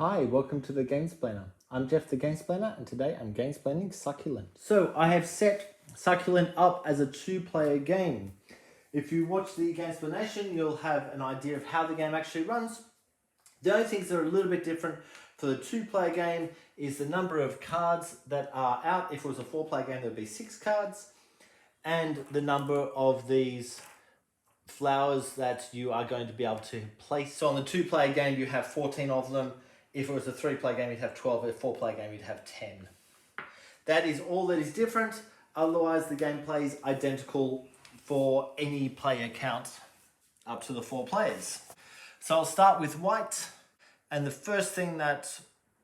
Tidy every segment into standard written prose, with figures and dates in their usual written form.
Hi, welcome to the Gamesplainer. I'm Jeff the Gamesplainer and today I'm Gamesplaining Succulent. So I have set Succulent up as a two-player game. If you watch the Gamesplanation, you'll have an idea of how the game actually runs. The only things that are a little bit different for the two-player game is the number of cards that are out. If it was a four-player game, there'd be 6 cards. And the number of these flowers that you are going to be able to place. So on the two-player game, you have 14 of them. If it was a 3-player game, you'd have 12. If a 4-player game, you'd have 10. That is all that is different. Otherwise, the gameplay is identical for any player count up to the 4 players. So I'll start with white. And the first thing that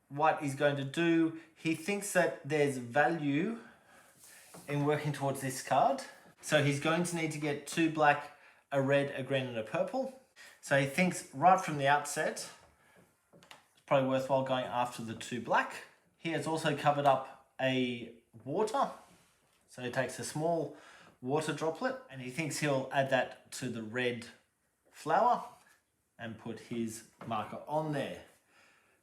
white is going to do, he thinks that there's value in working towards this card. So he's going to need to get 2 black, a red, a green, and a purple. So he thinks right from the outset, probably worthwhile going after the 2 black. He has also covered up a water. So he takes a small water droplet and he thinks he'll add that to the red flower and put his marker on there.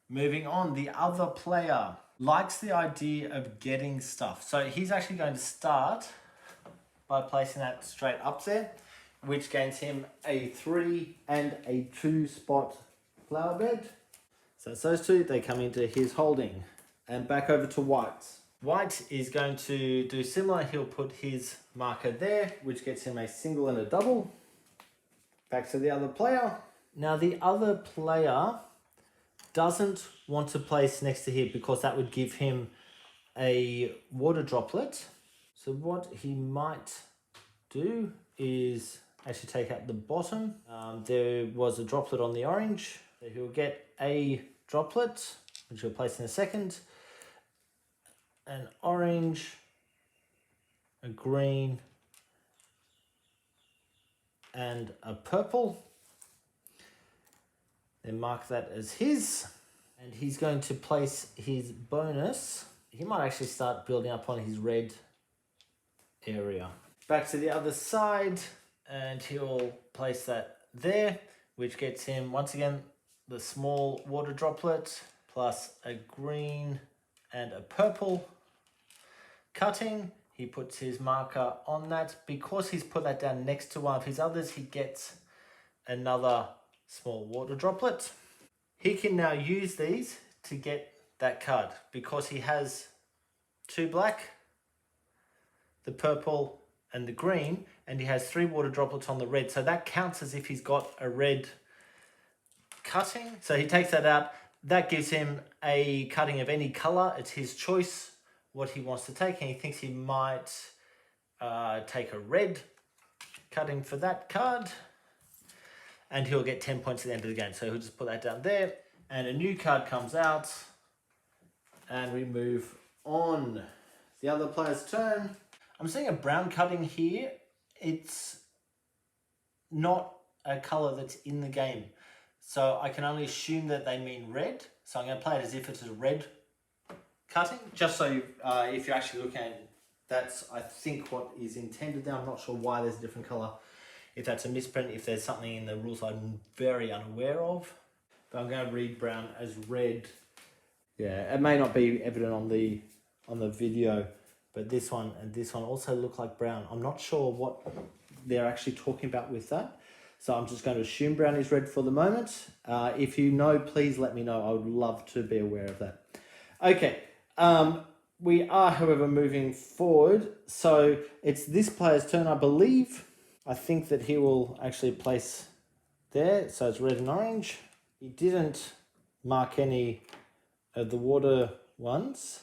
Moving on, the other player likes the idea of getting stuff. So he's actually going to start by placing that straight up there, which gains him a 3 and a 2 spot flower bed. So it's those 2, they come into his holding. And back over to white. White is going to do similar. He'll put his marker there, which gets him a single and a double. Back to the other player. Now the other player doesn't want to place next to here because that would give him a water droplet. So what he might do is actually take out the bottom. There was a droplet on the orange. So he'll get a droplet, which we'll place in a second, an orange, a green, and a purple. Then mark that as his, and he's going to place his bonus. He might actually start building up on his red area. Back to the other side, and he'll place that there, which gets him, once again, the small water droplet, plus a green and a purple. Cutting, he puts his marker on that. Because he's put that down next to one of his others, he gets another small water droplet. He can now use these to get that card because he has 2 black, the purple, and the green, and he has 3 water droplets on the red. So that counts as if he's got a red cutting. So he takes that out. That gives him a cutting of any color. It's his choice what he wants to take, and he thinks he might take a red cutting for that card, and he'll get 10 points at the end of the game. So he'll just put that down there, and a new card comes out, and we move on. The other player's turn. I'm seeing a brown cutting here. It's not a color that's in the game. So I can only assume that they mean red. So I'm going to play it as if it's a red cutting. Just so if you're actually looking at it, that's, I think, what is intended there. I'm not sure why there's a different color. If that's a misprint, if there's something in the rules I'm very unaware of. But I'm going to read brown as red. Yeah, it may not be evident on the video, but this one and this one also look like brown. I'm not sure what they're actually talking about with that. So I'm just going to assume brown is red for the moment. If you know, please let me know. I would love to be aware of that. Okay, we are, however, moving forward. So it's this player's turn, I believe. I think that he will actually place there. So it's red and orange. He didn't mark any of the water ones,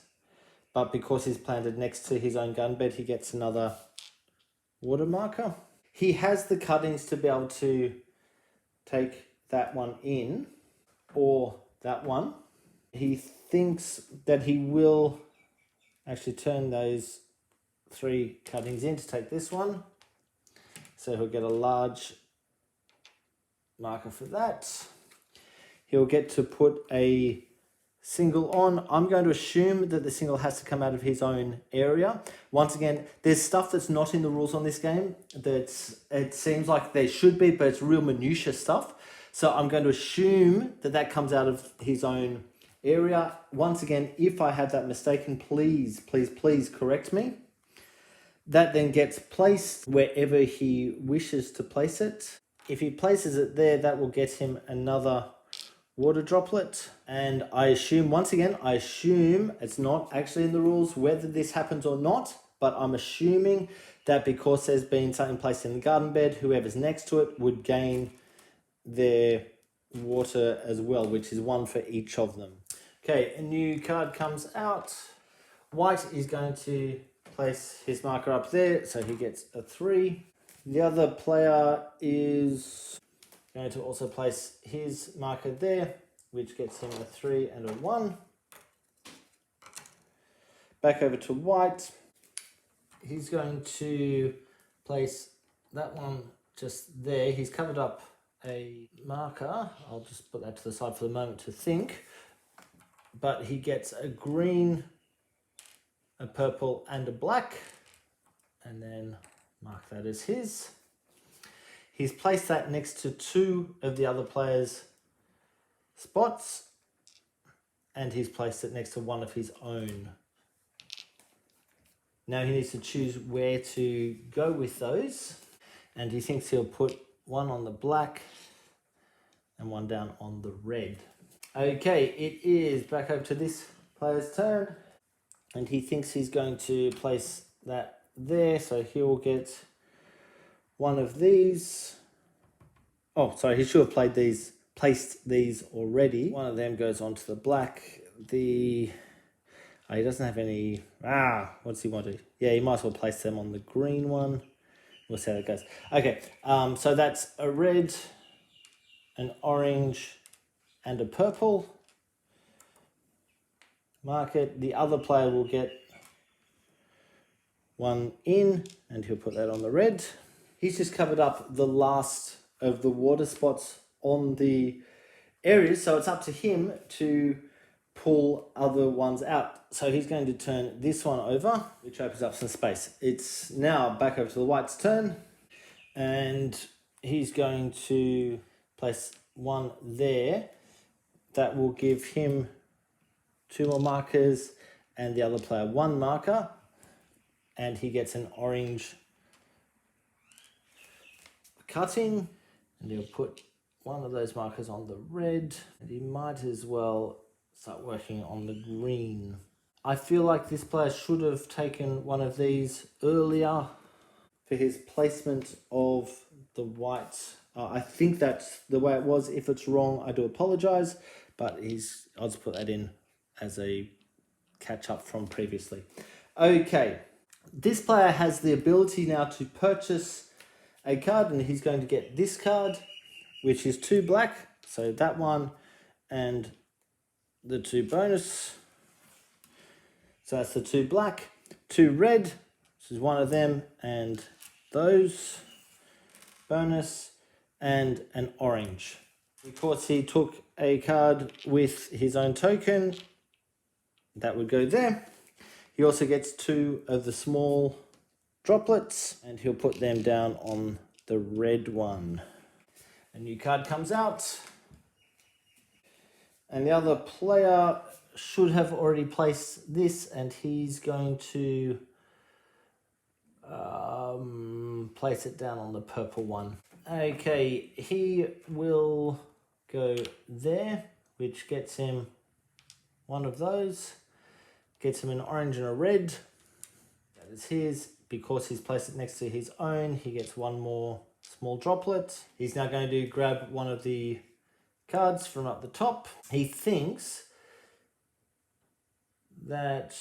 but because he's planted next to his own gun bed, he gets another water marker. He has the cuttings to be able to take that one in, or that one. He thinks that he will actually turn those 3 cuttings in to take this one. So he'll get a large marker for that. He'll get to put a single on. I'm going to assume that the single has to come out of his own area. Once again, there's stuff that's not in the rules on this game it seems like there should be, but it's real minutiae stuff. So I'm going to assume that that comes out of his own area. Once again, if I have that mistaken, please correct me. That then gets placed wherever he wishes to place it. If he places it there, that will get him another water droplet. And I assume, once again, it's not actually in the rules whether this happens or not, but I'm assuming that because there's been something placed in the garden bed, whoever's next to it would gain their water as well, which is one for each of them. Okay, a new card comes out. White is going to place his marker up there, so he gets a 3. The other player is going to also place his marker there, which gets him a 3 and a 1. Back over to white. He's going to place that one just there. He's covered up a marker. I'll just put that to the side for the moment to think. But he gets a green, a purple, and a black. And then mark that as his. He's placed that next to 2 of the other players' spots. And he's placed it next to one of his own. Now he needs to choose where to go with those. And he thinks he'll put one on the black and one down on the red. Okay, it is back over to this player's turn. And he thinks he's going to place that there. So he will get one of these. Oh, sorry, he should have placed these already. One of them goes onto the black. He doesn't have any... what does he want to do? Yeah, he might as well place them on the green one. We'll see how that goes. Okay, so that's a red, an orange, and a purple. Mark it. The other player will get one in, and he'll put that on the red. He's just covered up the last of the water spots on the areas, so it's up to him to pull other ones out. So he's going to turn this one over, which opens up some space. It's now back over to the white's turn, and he's going to place one there. That will give him 2 more markers and the other player 1 marker, and he gets an orange cutting, and he'll put one of those markers on the red, and he might as well start working on the green. I feel like this player should have taken one of these earlier for his placement of the white. I think that's the way it was. If it's wrong, I do apologize, but I'll just put that in as a catch up from previously. Okay, this player has the ability now to purchase a card, and he's going to get this card, which is 2 black, so that one and the 2 bonus. So that's the 2 black, 2 red, this is one of them, and those bonus, and an orange. Because he took a card with his own token, that would go there. He also gets 2 of the small droplets, and he'll put them down on the red one. A new card comes out, and the other player should have already placed this, and he's going to place it down on the purple one. Okay, he will go there, which gets him one of those, gets him an orange and a red. That is his. Because he's placed it next to his own, he gets 1 more small droplet. He's now going to grab one of the cards from up the top. He thinks that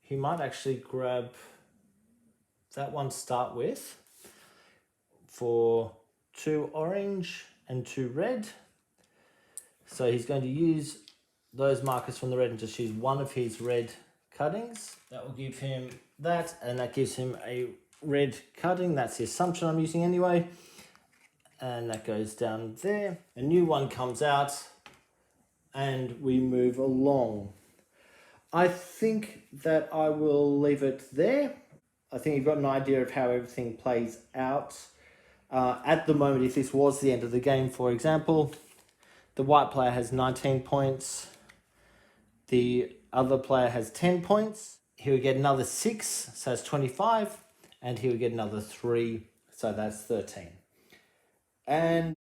he might actually grab that one to start with for 2 orange and 2 red. So he's going to use those markers from the red and just use one of his red cuttings. That will give him that, and that gives him a red cutting. That's the assumption I'm using anyway. And that goes down there. A new one comes out, and we move along. I think that I will leave it there. I think you've got an idea of how everything plays out. At the moment, if this was the end of the game, for example, the white player has 19 points, The other player has 10 points. He would get another 6, so that's 25. And he would get another 3, so that's 13. And